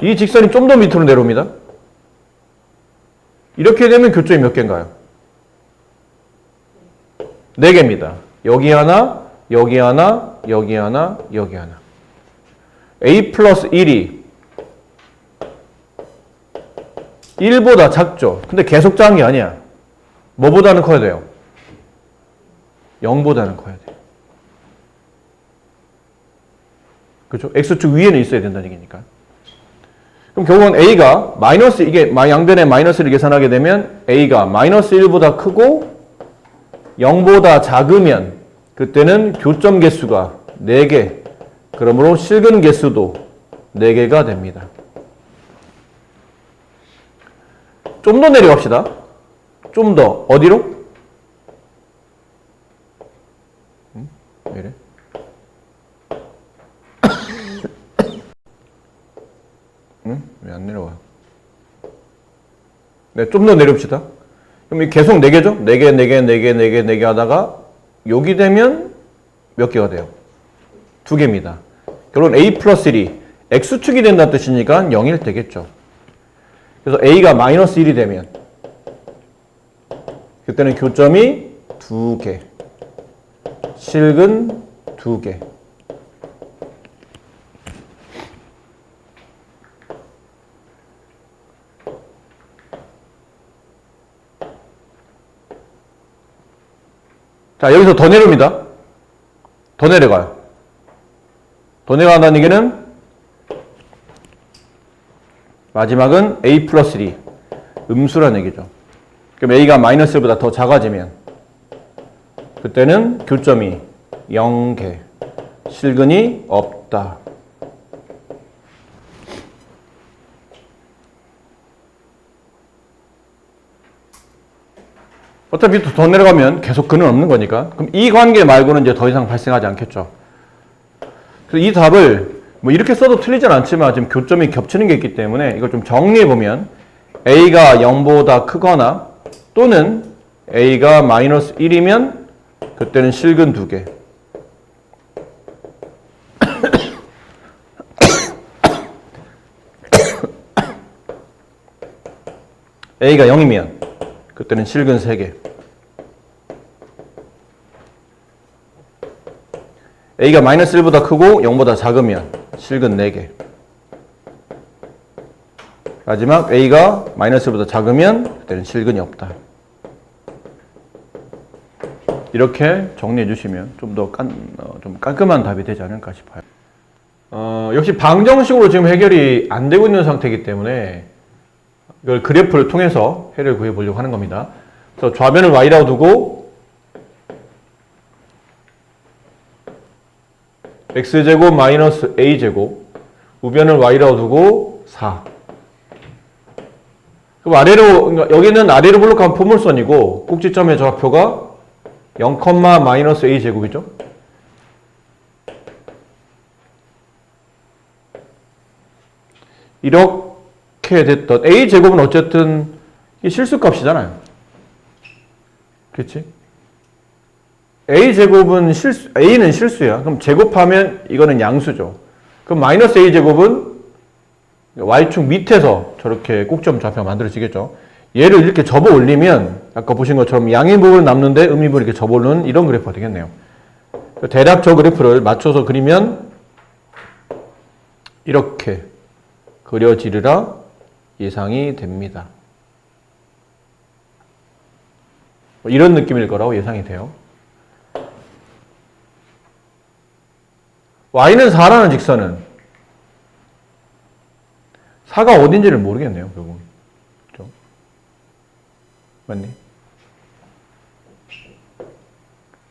이 직선이 좀 더 밑으로 내려옵니다. 이렇게 되면 교점이 몇 개인가요? 4개입니다. 여기 하나, 여기 하나, 여기 하나, 여기 하나. A 플러스 1이 1보다 작죠. 근데 계속 작은 게 아니야. 뭐보다는 커야 돼요? 0보다는 커야 돼요. 그렇죠? X축 위에는 있어야 된다는 얘기니까. 그럼 결국은 A가 마이너스, 이게 양변에 마이너스를 계산하게 되면 A가 마이너스 1보다 크고 0보다 작으면 그때는 교점 개수가 4개. 그러므로 실근 개수도 4개가 됩니다. 좀 더 내려갑시다. 좀 더. 어디로? 왜 이래? 왜 안 내려와? 네, 좀 더 내려옵시다. 그럼 계속 4개죠? 4개, 4개, 4개, 4개, 4개 하다가 여기 되면 몇 개가 돼요? 2개입니다. 결론 A 플러스 1이 X축이 된다는 뜻이니까 0일 되겠죠. 그래서 A가 마이너스 1이 되면 그때는 교점이 2개, 실근 2개. 자, 여기서 더 내려옵니다. 더 내려가요. 더 내려간다는 얘기는 마지막은 A 플러스 1이 음수라는 얘기죠. 그럼 A가 마이너스 1보다 더 작아지면 그때는 교점이 0개, 실근이 없다. 어차피 더 내려가면 계속 근은 없는 거니까. 그럼 이 관계 말고는 이제 더 이상 발생하지 않겠죠. 그래서 이 답을 뭐 이렇게 써도 틀리진 않지만 지금 교점이 겹치는 게 있기 때문에 이걸 좀 정리해 보면 A가 0보다 크거나 또는 A가 마이너스 1이면 그때는 실근 2개. A가 0이면 그때는 실근 3개. A가 마이너스 1보다 크고 0보다 작으면 실근 4개. 마지막 A가 마이너스 1보다 작으면 그때는 실근이 없다. 이렇게 정리해 주시면 좀 더 좀 깔끔한 답이 되지 않을까 싶어요. 역시 방정식으로 지금 해결이 안 되고 있는 상태이기 때문에 이걸 그래프를 통해서 해를 구해 보려고 하는 겁니다. 그래서 좌변을 y라고 두고 x제곱 마이너스 a제곱, 우변을 y라고 두고 4. 그럼 아래로, 그러니까 여기는 아래로 블록한 포물선이고 꼭지점의 좌표가 0, 마이너스 a제곱이죠. 이렇게 됐던 a제곱은 어쨌든 이게 실수값이잖아요. 그렇지? a제곱은 a는 실수야. 그럼 제곱하면 이거는 양수죠. 그럼 마이너스 a제곱은 y축 밑에서 저렇게 꼭지점 좌표가 만들어지겠죠. 얘를 이렇게 접어 올리면 아까 보신 것처럼 양의 부분을 남는데 음의 부분을 이렇게 접어 올리는 이런 그래프가 되겠네요. 대략 저 그래프를 맞춰서 그리면 이렇게 그려지리라 예상이 됩니다. 이런 느낌일 거라고 예상이 돼요. y는 4라는 직선은 4가 어딘지를 모르겠네요, 결국. 그렇죠? 맞니?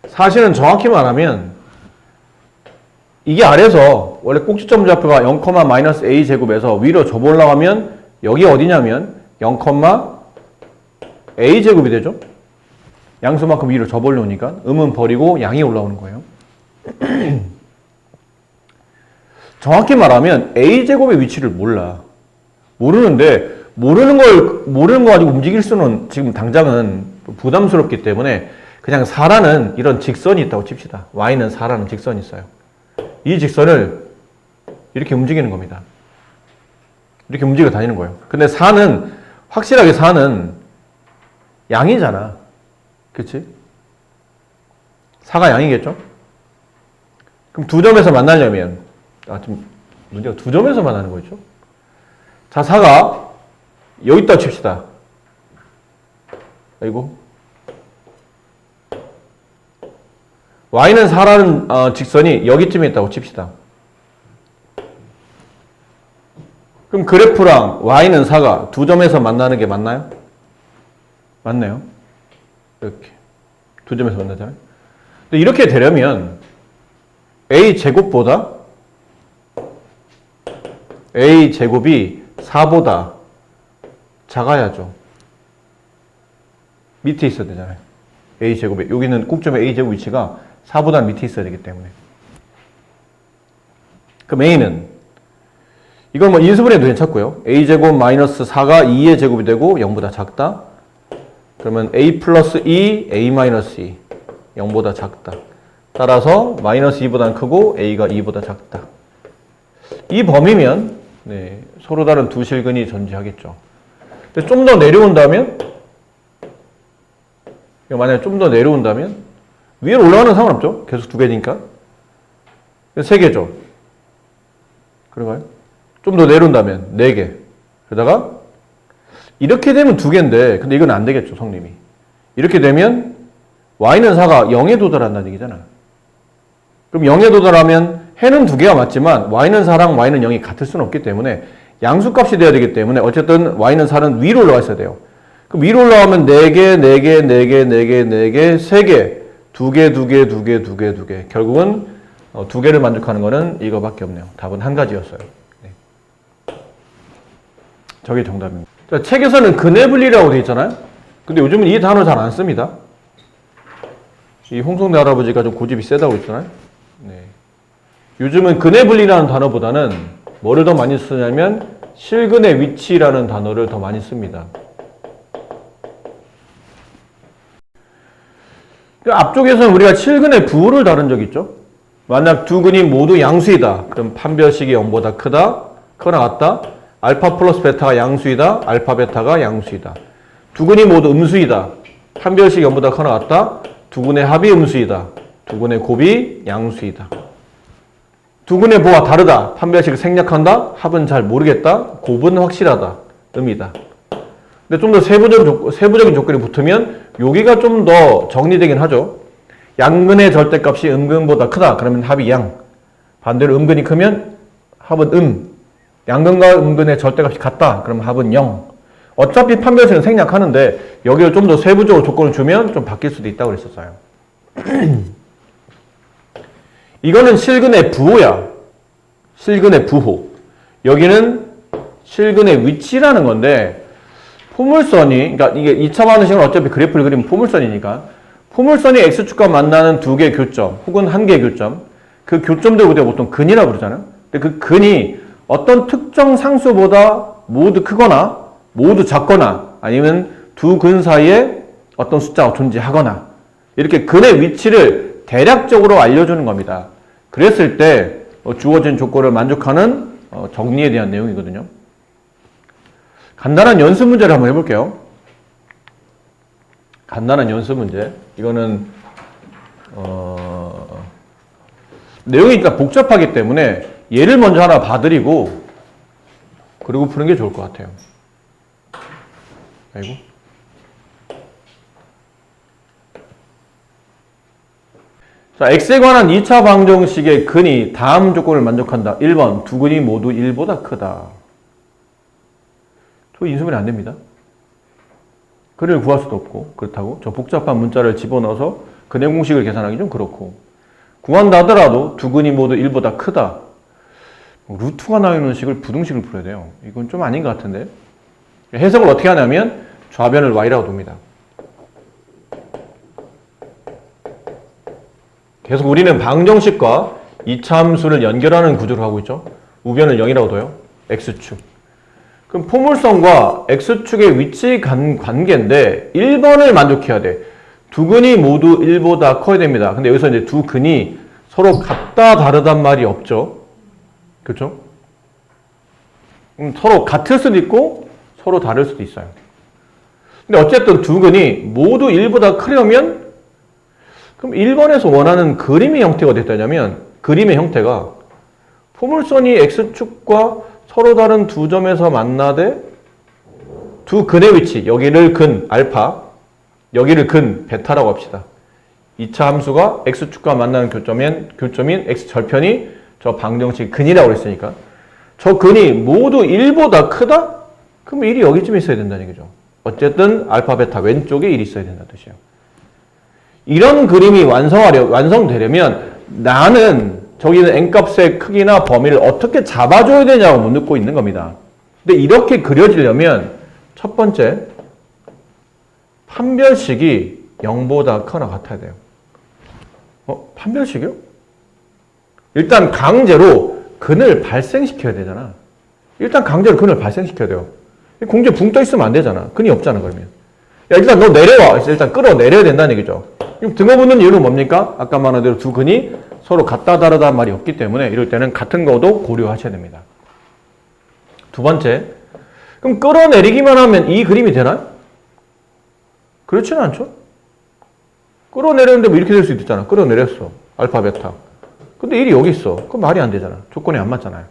사실은 정확히 말하면 이게 아래서 원래 꼭지점 좌표가 0, 마이너스 a 제곱에서 위로 접어 올라가면 여기 어디냐면 0, a 제곱이 되죠. 양수만큼 위로 접어 올라오니까 음은 버리고 양이 올라오는 거예요. 정확히 말하면 a 제곱의 위치를 몰라. 모르는데 모르는 거 가지고 움직일 수는 지금 당장은 부담스럽기 때문에 그냥 4라는 이런 직선이 있다고 칩시다. y는 4라는 직선이 있어요. 이 직선을 이렇게 움직이는 겁니다. 이렇게 움직여 다니는 거예요. 근데 4는 확실하게 4는 양이잖아. 그치? 4가 양이겠죠? 그럼 두 점에서 만나려면 지금 문제가 두 점에서 만나는 거죠. 자, 4가 여기다 칩시다. 아이고. y는 4라는 직선이 여기쯤에 있다고 칩시다. 그럼 그래프랑 y는 4가 두 점에서 만나는 게 맞나요? 맞네요. 이렇게. 두 점에서 만나잖아요. 근데 이렇게 되려면 a 제곱보다 a 제곱이 4보다 작아야죠. 밑에 있어야 되잖아요. a 제곱에 여기는 꼭점의 a 제곱 위치가 4보다 밑에 있어야 되기 때문에. 그럼 a는 이건 뭐 인수분해도 괜찮고요. a 제곱 마이너스 4가 2의 제곱이 되고 0보다 작다. 그러면 a 플러스 2, a 마이너스 2 0보다 작다. 따라서 마이너스 2보다는 크고 a가 2보다 작다. 이 범위면 네, 서로 다른 두 실근이 존재하겠죠. 근데 좀 더 내려온다면 만약에 좀 더 내려온다면 위로 올라가는 상관없죠. 계속 두 개니까. 세 개죠. 그런가요? 좀 더 내려온다면 네 개. 그러다가 이렇게 되면 두 개인데 근데 이건 안 되겠죠. 성립이. 이렇게 되면 y는 4가 0에 도달한다는 얘기잖아요. 그럼 0에 도달하면 해는 두 개가 맞지만 y는 4랑 y는 0이 같을 수는 없기 때문에 양수값이 돼야 되기 때문에 어쨌든 y는 4는 위로 올라가 있어야 돼요. 그럼 위로 올라가면 4개, 4개, 4개, 4개, 4개, 3개, 2개, 2개, 2개, 2개, 2개. 결국은 두 개를 만족하는 거는 이거밖에 없네요. 답은 한 가지였어요. 네. 저게 정답입니다. 자, 책에서는 근해분리라고 되어 있잖아요. 근데 요즘은 이 단어 잘 안 씁니다. 이 홍성대 할아버지가 좀 고집이 세다고 했잖아요. 네. 요즘은 근해분리라는 단어보다는 뭐를 더 많이 쓰냐면 실근의 위치라는 단어를 더 많이 씁니다. 앞쪽에서는 우리가 실근의 부호를 다룬 적 있죠. 만약 두 근이 모두 양수이다. 그럼 판별식이 0보다 크다, 크거나 같다. 알파 플러스 베타가 양수이다. 알파 베타가 양수이다. 두 근이 모두 음수이다. 판별식이 0보다 크거나 같다. 두 근의 합이 음수이다. 두 근의 곱이 양수이다. 두 근의 부호가 다르다. 판별식을 생략한다. 합은 잘 모르겠다. 곱은 확실하다. 의미다. 근데 좀 더 세부적인 조건이 붙으면 여기가 좀 더 정리되긴 하죠. 양근의 절대값이 음근보다 크다. 그러면 합이 양. 반대로 음근이 크면 합은 양근과 음근의 절대값이 같다. 그러면 합은 0. 어차피 판별식은 생략하는데 여기를 좀 더 세부적으로 조건을 주면 좀 바뀔 수도 있다고 그랬었어요. 이거는 실근의 부호야. 실근의 부호. 여기는 실근의 위치라는 건데 포물선이, 그러니까 이게 2차 방정식은 어차피 그래프를 그리면 포물선이니까 포물선이 x축과 만나는 두 개의 교점 혹은 한 개의 교점, 그 교점들 우리가 보통 근이라고 부르잖아요. 근데 그 근이 어떤 특정 상수보다 모두 크거나 모두 작거나 아니면 두 근 사이에 어떤 숫자가 존재하거나 이렇게 근의 위치를 대략적으로 알려주는 겁니다. 그랬을 때 주어진 조건을 만족하는 정리에 대한 내용이거든요. 간단한 연습 문제를 한번 해볼게요. 간단한 연습 문제. 이거는 내용이 일단 복잡하기 때문에 예를 먼저 하나 봐드리고 그리고 푸는 게 좋을 것 같아요. 아이고. 자, x에 관한 2차 방정식의 근이 다음 조건을 만족한다. 1번, 두 근이 모두 1보다 크다. 저 인수분해 안 됩니다. 근을 구할 수도 없고 그렇다고 저 복잡한 문자를 집어넣어서 근의 공식을 계산하기 좀 그렇고 구한다 하더라도 두 근이 모두 1보다 크다. 루트가 나오는 식을 부등식을 풀어야 돼요. 이건 좀 아닌 것 같은데. 해석을 어떻게 하냐면 좌변을 y라고 둡니다. 계속 우리는 방정식과 이차함수를 연결하는 구조를 하고 있죠. 우변을 0이라고 둬요. x축. 그럼 포물선과 x축의 위치 관계인데 1번을 만족해야 돼. 두 근이 모두 1보다 커야 됩니다. 근데 여기서 이제 두 근이 서로 같다 다르단 말이 없죠. 그렇죠? 서로 같을 수도 있고 서로 다를 수도 있어요. 근데 어쨌든 두 근이 모두 1보다 크려면 그럼 1번에서 원하는 그림의 형태가 됐다냐면 그림의 형태가 포물선이 x축과 서로 다른 두 점에서 만나되 두 근의 위치, 여기를 근 알파, 여기를 근 베타라고 합시다. 2차 함수가 x축과 만나는 교점인 x절편이 저 방정식 근이라고 그랬으니까 저 근이 모두 1보다 크다? 그럼 1이 여기쯤에 있어야 된다는 얘기죠. 어쨌든 알파, 베타 왼쪽에 1이 있어야 된다는 뜻이에요. 이런 그림이 완성되려면 나는 저기는 n값의 크기나 범위를 어떻게 잡아줘야 되냐고 묻고 있는 겁니다. 근데 이렇게 그려지려면 첫 번째, 판별식이 0보다 크거나 같아야 돼요. 판별식이요? 일단 강제로 근을 발생시켜야 되잖아. 일단 강제로 근을 발생시켜야 돼요. 공중에 붕 떠 있으면 안 되잖아. 근이 없잖아, 그러면. 야, 일단 너 내려와. 일단 끌어내려야 된다는 얘기죠. 등어붙는 이유는 뭡니까? 아까 말한 대로 두 근이 서로 같다 다르다는 말이 없기 때문에 이럴 때는 같은 거도 고려하셔야 됩니다. 두 번째, 그럼 끌어내리기만 하면 이 그림이 되나요? 그렇지는 않죠. 끌어내렸는데 뭐 이렇게 될 수도 있잖아. 끌어내렸어. 알파, 베타. 근데 1이 여기 있어. 그럼 말이 안 되잖아. 조건이 안 맞잖아요.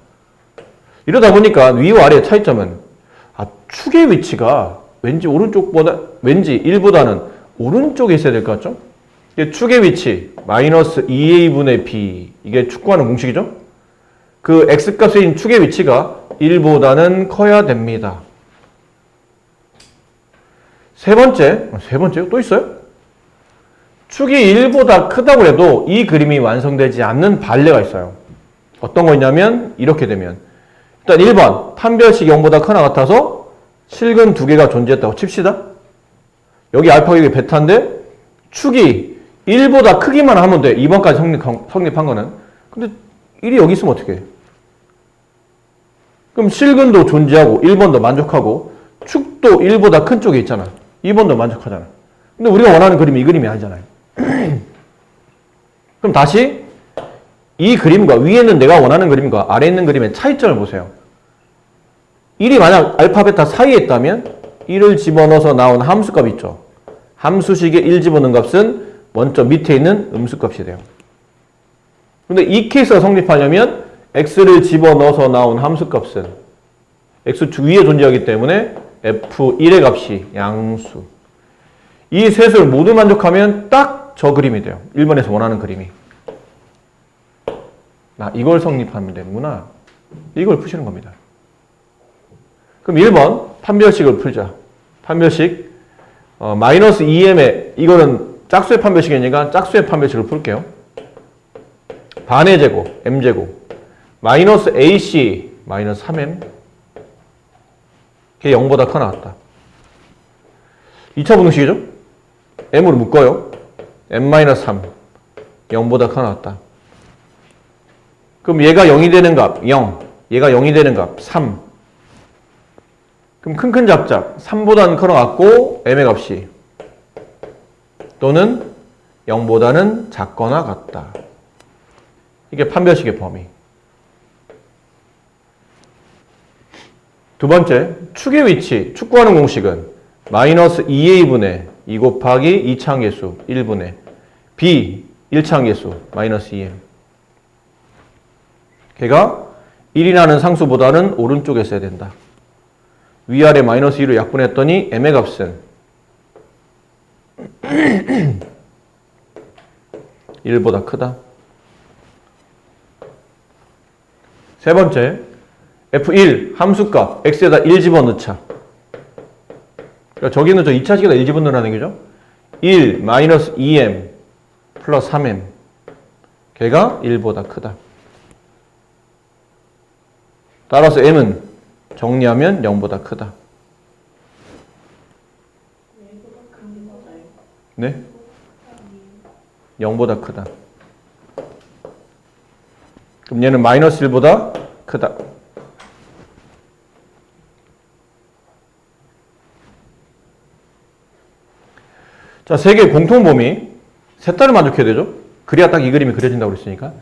이러다 보니까 위와 아래의 차이점은 축의 위치가 왠지 1보다는 오른쪽에 있어야 될 것 같죠? 이게 축의 위치 마이너스 2a분의 b 이게 축구하는 공식이죠? 그 x값인 축의 위치가 1보다는 커야 됩니다. 세 번째 또 있어요? 축이 1보다 크다고 해도 이 그림이 완성되지 않는 반례가 있어요. 어떤 거 있냐면 이렇게 되면 일단 1번 판별식 0보다 크나 같아서 실근 두 개가 존재했다고 칩시다. 여기 알파가 여기 베타인데 축이 1보다 크기만 하면 돼. 2번까지 성립한 거는. 근데 1이 여기 있으면 어떻게 해? 그럼 실근도 존재하고 1번도 만족하고 축도 1보다 큰 쪽에 있잖아. 2번도 만족하잖아. 근데 우리가 원하는 그림이 이 그림이 아니잖아요. 그럼 다시 이 그림과 위에 있는 내가 원하는 그림과 아래에 있는 그림의 차이점을 보세요. 1이 만약 알파, 베타 사이에 있다면 1을 집어넣어서 나온 함수값 있죠. 함수식에 1 집어넣은 값은 먼저 밑에 있는 음수값이 돼요. 근데 이 케이스가 성립하려면 x를 집어넣어서 나온 함수값은 x축 위에 존재하기 때문에 f1의 값이 양수. 이 셋을 모두 만족하면 딱 저 그림이 돼요. 1번에서 원하는 그림이. 이걸 성립하면 되는구나. 이걸 푸시는 겁니다. 그럼 1번 판별식을 풀자. 판별식 마이너스 2m의 이거는 짝수의 판별식이니까 짝수의 판별식을 풀게요. 반의 제곱 m제곱 마이너스 ac 마이너스 3m 걔 0보다 커 나왔다. 2차 분식이죠? m으로 묶어요. m-3 0보다 커 나왔다. 그럼 얘가 0이 되는 값 0 얘가 0이 되는 값 3 그럼 큰큰 작작 3보다는 커 나왔고 m의 값이 또는 0보다는 작거나 같다. 이게 판별식의 범위. 두 번째, 축의 위치, 축구하는 공식은 마이너스 2a분의 2 곱하기 2차항계수 1분의 b 1차항계수 마이너스 2m 걔가 1이라는 상수보다는 오른쪽에 있어야 된다. 위아래 마이너스 2로 약분했더니 m의 값은 1보다 크다. 세 번째, f1 함수값 x에다 1 집어넣자. 그러니까 저기는 저 2차식에다 1 집어넣으라는 얘기죠. 1 마이너스 2m 플러스 3m 걔가 1보다 크다. 따라서 m은 정리하면 0보다 크다. 네? 0보다 크다. 그럼 얘는 마이너스 1보다 크다. 자, 세 개의 공통범위. 셋 다를 만족해야 되죠? 그래야 딱 이 그림이 그려진다고 그랬으니까.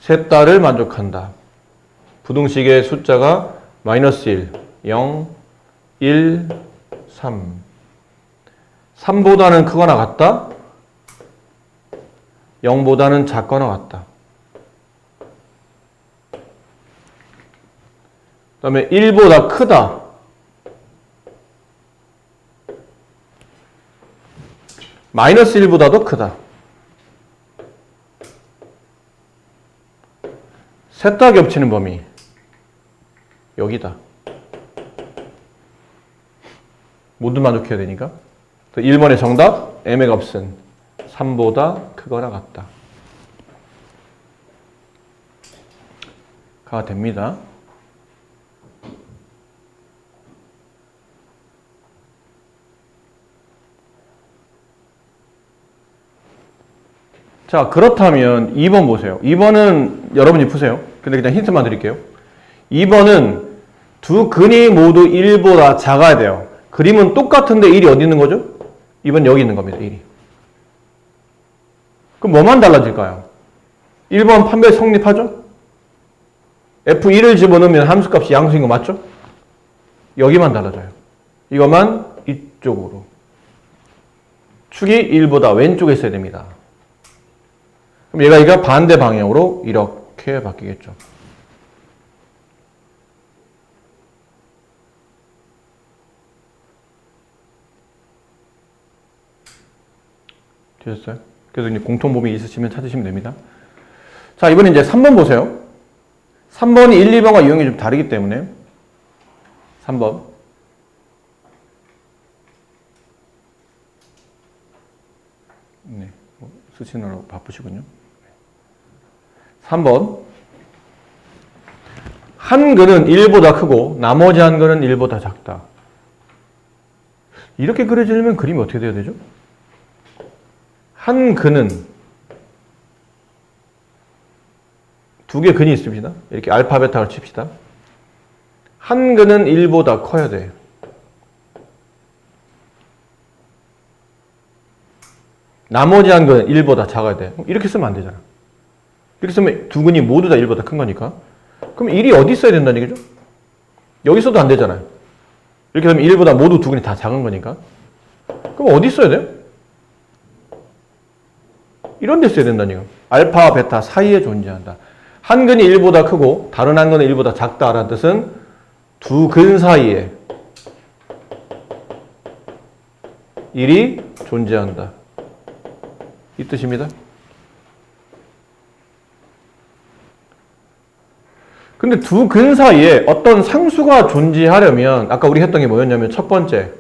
셋 다를 만족한다. 부등식의 숫자가 마이너스 1, 0, 1, 3. 3보다는 크거나 같다. 0보다는 작거나 같다. 그 다음에 1보다 크다. 마이너스 1보다도 크다. 셋 다 겹치는 범위. 여기다. 모두 만족해야 되니까. 1번의 정답, m의 값은 3보다 크거나 같다. 가 됩니다. 자, 그렇다면 2번 보세요. 2번은 여러분이 푸세요. 근데 그냥 힌트만 드릴게요. 2번은 두 근이 모두 1보다 작아야 돼요. 그림은 똑같은데 1이 어디 있는 거죠? 2번 여기 있는 겁니다. 1이. 그럼 뭐만 달라질까요? 1번 판별 성립하죠? F1을 집어넣으면 함수값이 양수인 거 맞죠? 여기만 달라져요. 이것만 이쪽으로. 축이 1보다 왼쪽에 있어야 됩니다. 그럼 얘가 반대 방향으로 이렇게 바뀌겠죠. 되셨어요? 그래서 이제 공통범위 있으시면 찾으시면 됩니다. 자, 이번에 이제 3번 보세요. 3번이 1, 2번과 유형이 좀 다르기 때문에 3번. 네, 쓰시느라고 바쁘시군요. 3번. 한 근은 1보다 크고 나머지 한 근은 1보다 작다. 이렇게 그려지려면 그림이 어떻게 돼야 되죠? 한 근은 두 개 근이 있습니다. 이렇게 알파, 베타를 칩시다. 한 근은 1보다 커야 돼. 나머지 한 근은 1보다 작아야 돼. 이렇게 쓰면 안 되잖아. 이렇게 쓰면 두 근이 모두 다 1보다 큰 거니까. 그럼 1이 어디 있어야 된다는 얘기죠? 여기 있어도 안 되잖아요. 이렇게 되면 1보다 모두 두 근이 다 작은 거니까. 그럼 어디 있어야 돼요? 이런 데 써야 된다는 얘기예요. 알파, 베타 사이에 존재한다. 한 근이 1보다 크고 다른 한 근은 1보다 작다라는 뜻은 두 근 사이에 1이 존재한다. 이 뜻입니다. 근데 두 근 사이에 어떤 상수가 존재하려면 아까 우리 했던 게 뭐였냐면 첫 번째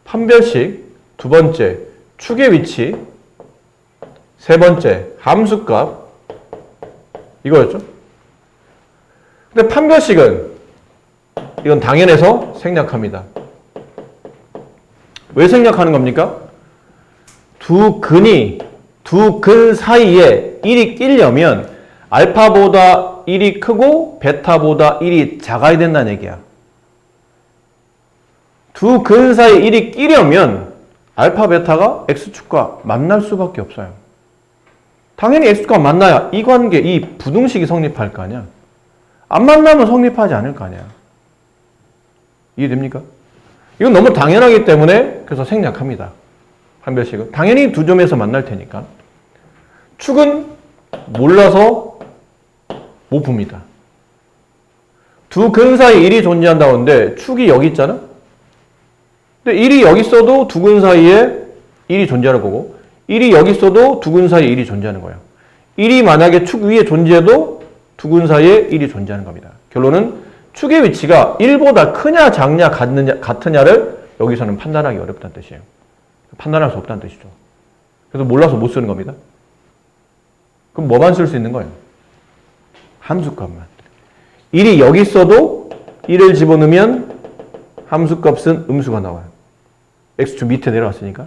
판별식, 두 번째 축의 위치, 세 번째 함수값 이거였죠. 근데 판별식은 이건 당연해서 생략합니다. 왜 생략하는 겁니까? 두 근 사이에 1이 끼려면 알파보다 1이 크고 베타보다 1이 작아야 된다는 얘기야. 두 근 사이에 1이 끼려면 알파, 베타가 x축과 만날 수밖에 없어요. 당연히 x축과 만나야 이 관계, 이 부등식이 성립할 거 아니야. 안 만나면 성립하지 않을 거 아니야. 이해됩니까? 이건 너무 당연하기 때문에 그래서 생략합니다. 판별식은. 당연히 두 점에서 만날 테니까. 축은 몰라서 못 봅니다. 두 근 사이에 1이 존재한다고 하는데 축이 여기 있잖아? 근데 1이 여기 있어도 두 근 사이에 1이 존재하는 거고 1이 여기 있어도 두 근 사이에 1이 존재하는 거예요. 1이 만약에 축 위에 존재해도 두 근 사이에 1이 존재하는 겁니다. 결론은 축의 위치가 1보다 크냐 작냐 같으냐를 여기서는 판단하기 어렵다는 뜻이에요. 판단할 수 없다는 뜻이죠. 그래서 몰라서 못 쓰는 겁니다. 그럼 뭐만 쓸 수 있는 거예요? 함수값만. 1이 여기 있어도 1을 집어넣으면 함수값은 음수가 나와요. x축 밑에 내려왔으니까.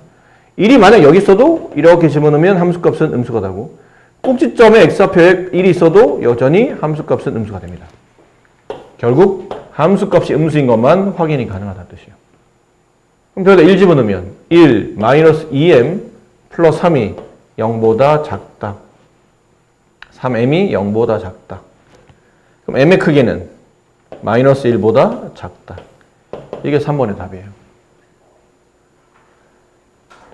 1이 만약 여기 있어도 이렇게 집어넣으면 함수값은 음수가 나고 꼭지점에 x좌표에 1이 있어도 여전히 함수값은 음수가 됩니다. 결국 함수값이 음수인 것만 확인이 가능하다는 뜻이에요. 그럼 여기다 1 집어넣으면 1 마이너스 2m 플러스 3이 0보다 작다. 3m이 0보다 작다. 그럼 m의 크기는 마이너스 1보다 작다. 이게 3번의 답이에요.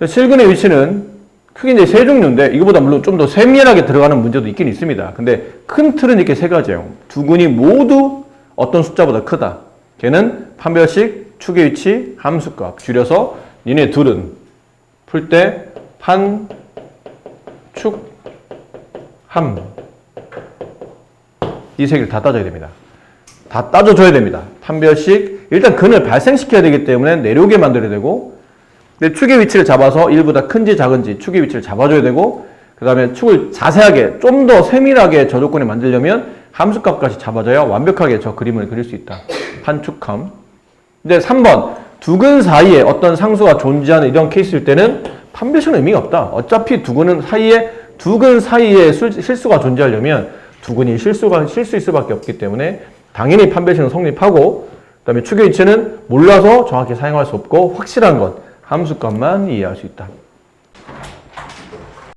실근의 위치는 크게 이제 세 종류인데 이거보다 물론 좀 더 세밀하게 들어가는 문제도 있긴 있습니다. 근데 큰 틀은 이렇게 세 가지예요. 두 근이 모두 어떤 숫자보다 크다. 걔는 판별식, 축의 위치, 함수값. 줄여서 니네 둘은 풀 때 판, 축, 함. 이 세 개를 다 따져야 됩니다. 다 따져줘야 됩니다. 판별식, 일단 근을 발생시켜야 되기 때문에 내려오게 만들어야 되고 근데 축의 위치를 잡아서 1보다 큰지 작은지 축의 위치를 잡아줘야 되고 그 다음에 축을 자세하게 좀 더 세밀하게 저 조건에 만들려면 함수값까지 잡아줘야 완벽하게 저 그림을 그릴 수 있다. 판축함. 이제 3번 두 근 사이에 어떤 상수가 존재하는 이런 케이스일 때는 판별식은 의미가 없다. 어차피 두 근 사이에 실수가 존재하려면 두 근이 실수일 수밖에 없기 때문에 당연히 판별식은 성립하고 그 다음에 축의 위치는 몰라서 정확히 사용할 수 없고 확실한 건 함수값만 이해할 수 있다.